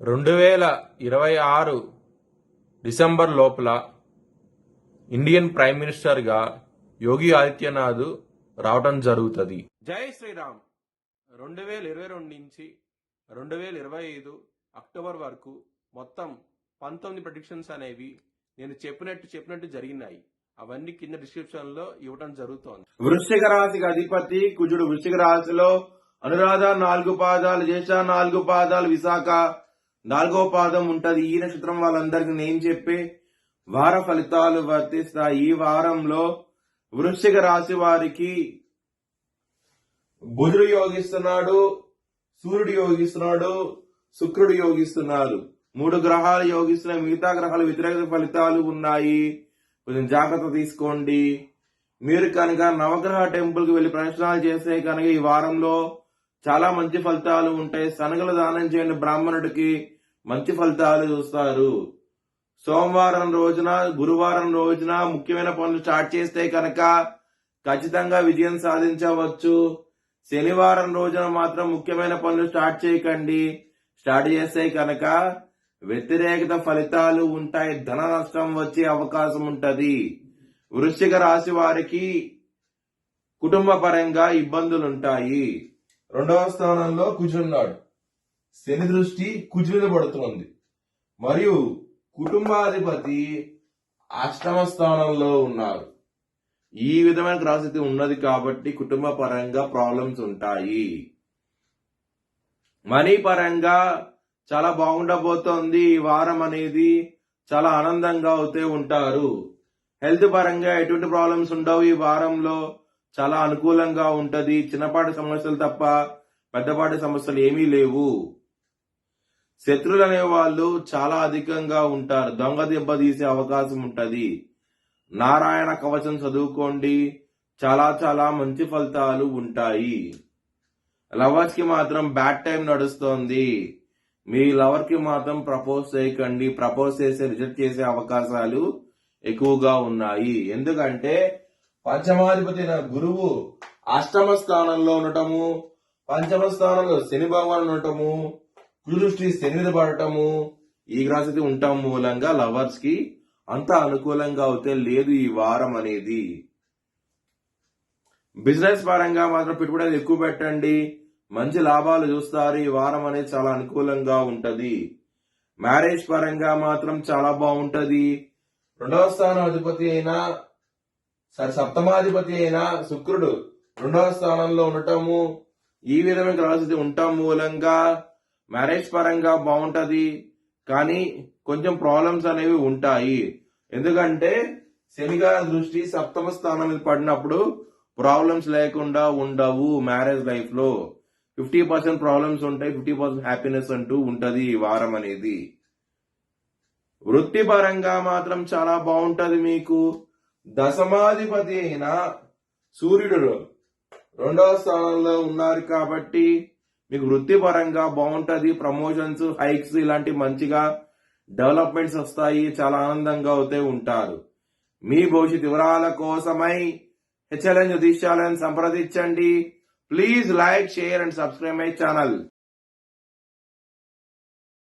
2026 December లోపల Indian prime మినిస్టర్గా యోగి ఆదిత్యనాథ్ రావటం జరుగుతుంది. జై శ్రీరామ్. 2022 నుంచి 2025 అక్టోబర్ వరకు మొత్తం 19 ప్రెడిక్షన్స్ అనేవి నేను చెప్పినట్టు జరిగినాయి. అవన్నీ కింద డిస్క్రిప్షన్ లో ఇవ్వడం జరుగుతోంది. వృశ్చిక రాశికి అధిపతి కుజుడు వృశ్చిక రాశిలో, అనురాధ 4 పాదాలు, జ్యేష్ఠ 4 పాదాలు, విశాఖ 4వ పాదం ఉంటది. ఈ నక్షత్రం వాళ్ళందరికీ నేను చెప్పే వార ఫలితాలు వర్తిస్తాయి. ఈ వారంలో వృశ్చిక రాశి వారికి బుధుడు యోగిస్తున్నాడు, సూర్యుడు యోగిస్తున్నాడు, శుక్రుడు యోగిస్తున్నాడు. 3 గ్రహాలు యోగిస్తున్నాయి. మిగతా గ్రహాలు వ్యతిరేక ఫలితాలు ఉన్నాయి. కొంచెం జాగ్రత్త తీసుకోండి. మీరు కనుక నవగ్రహ టెంపుల్ కి వెళ్లి ప్రదర్శనాలు చేస్తే కనుక ఈ వారంలో చాలా మంచి ఫలితాలు ఉంటాయి. శనగలు దానం చేయండి, బ్రాహ్మణుడికి మంచి ఫలితాలు చూస్తారు. సోమవారం రోజున, గురువారం రోజున ముఖ్యమైన పనులు స్టార్ట్ చేస్తే కనుక ఖచ్చితంగా విజయం సాధించవచ్చు. శనివారం రోజున మాత్రం ముఖ్యమైన పనులు స్టార్ట్ చేయకండి. స్టార్ట్ చేస్తే కనుక వ్యతిరేకత ఫలితాలు ఉంటాయి. ధన నష్టం వచ్చే అవకాశం ఉంటది. వృశ్చిక రాశి వారికి కుటుంబ పరంగా ఇబ్బందులుంటాయి. 2వ స్థానంలో కుజున్నాడు. శని దృష్టి కుజుని పడుతుంది. మరియు కుటుంబాధిపతి 8వ స్థానంలో ఉన్నారు. ఈ విధమైన గ్రహస్థితి ఉన్నది కాబట్టి కుటుంబ పరంగా ప్రాబ్లమ్స్ ఉంటాయి. మనీ పరంగా చాలా బాగుండబోతోంది. ఈ వారం అనేది చాలా ఆనందంగా అవుతూ ఉంటారు. హెల్త్ పరంగా ఎటువంటి ప్రాబ్లమ్స్ ఉండవు. ఈ వారంలో చాలా అనుకూలంగా ఉంటది. చిన్నపాటి సమస్యలు తప్ప పెద్దపాటి సమస్యలు ఏమీ లేవు. శత్రువులు అనే వాళ్ళు చాలా అధికంగా ఉంటారు. దొంగ దెబ్బ తీసే అవకాశం ఉంటది. నారాయణ కవచం చదువుకోండి. చాలా చాలా మంచి ఫలితాలు ఉంటాయి. లవర్స్ కి మాత్రం బ్యాడ్ టైం నడుస్తోంది. మీ లవర్ కి మాత్రం ప్రపోజ్ చేయకండి. ప్రపోజ్ చేసి రిజెక్ట్ చేసే అవకాశాలు ఎక్కువగా ఉన్నాయి. ఎందుకంటే పంచమాధిపతి గురువు 8వ స్థానంలో ఉండటము, 5వ స్థానంలో శని భగవాన్ ఉండటము, దృష్టి శని మీద పడటము, ఈ గ్రహస్థితి ఉండటం మూలంగా లవర్స్ కి అంత అనుకూలంగా అవుతే లేదు ఈ వారం అనేది. బిజినెస్ పరంగా మాత్రం పెట్టుబడులు ఎక్కువ పెట్టండి. మంచి లాభాలు చూస్తారు. ఈ వారం అనేది చాలా అనుకూలంగా ఉంటది. మ్యారేజ్ పరంగా మాత్రం చాలా బాగుంటది. 2వ స్థానం అధిపతి అయినా సప్తమాధిపతి అయిన శుక్రుడు 2వ స్థానంలో ఉండటము, ఈ విధమైన గ్రహస్థితి ఉండటం మూలంగా మ్యారేజ్ పరంగా బాగుంటది. కానీ కొంచెం ప్రాబ్లమ్స్ అనేవి ఉంటాయి. ఎందుకంటే శనిగారి దృష్టి 7వ స్థానం మీద పడినప్పుడు ప్రాబ్లమ్స్ లేకుండా ఉండవు. మ్యారేజ్ లైఫ్ లో 50% ప్రాబ్లమ్స్ ఉంటాయి, 50% హ్యాపీనెస్ అంటూ ఉంటది ఈ వారం అనేది. వృత్తి పరంగా మాత్రం చాలా బాగుంటది. మీకు దశమాధిపతి అయిన సూర్యుడు 2వ స్థానంలో ఉన్నారు కాబట్టి మీకు వృత్తి పరంగా బాగుంటది. ప్రమోషన్స్, హైక్స్ ఇలాంటి మంచిగా డెవలప్మెంట్స్ వస్తాయి. చాలా ఆనందంగా అవుతూ ఉంటారు. మీ భవిష్యత్ వివరాల కోసమై HLN జ్యోతిష్యాలను సంప్రదించండి. Please like, share and subscribe my channel.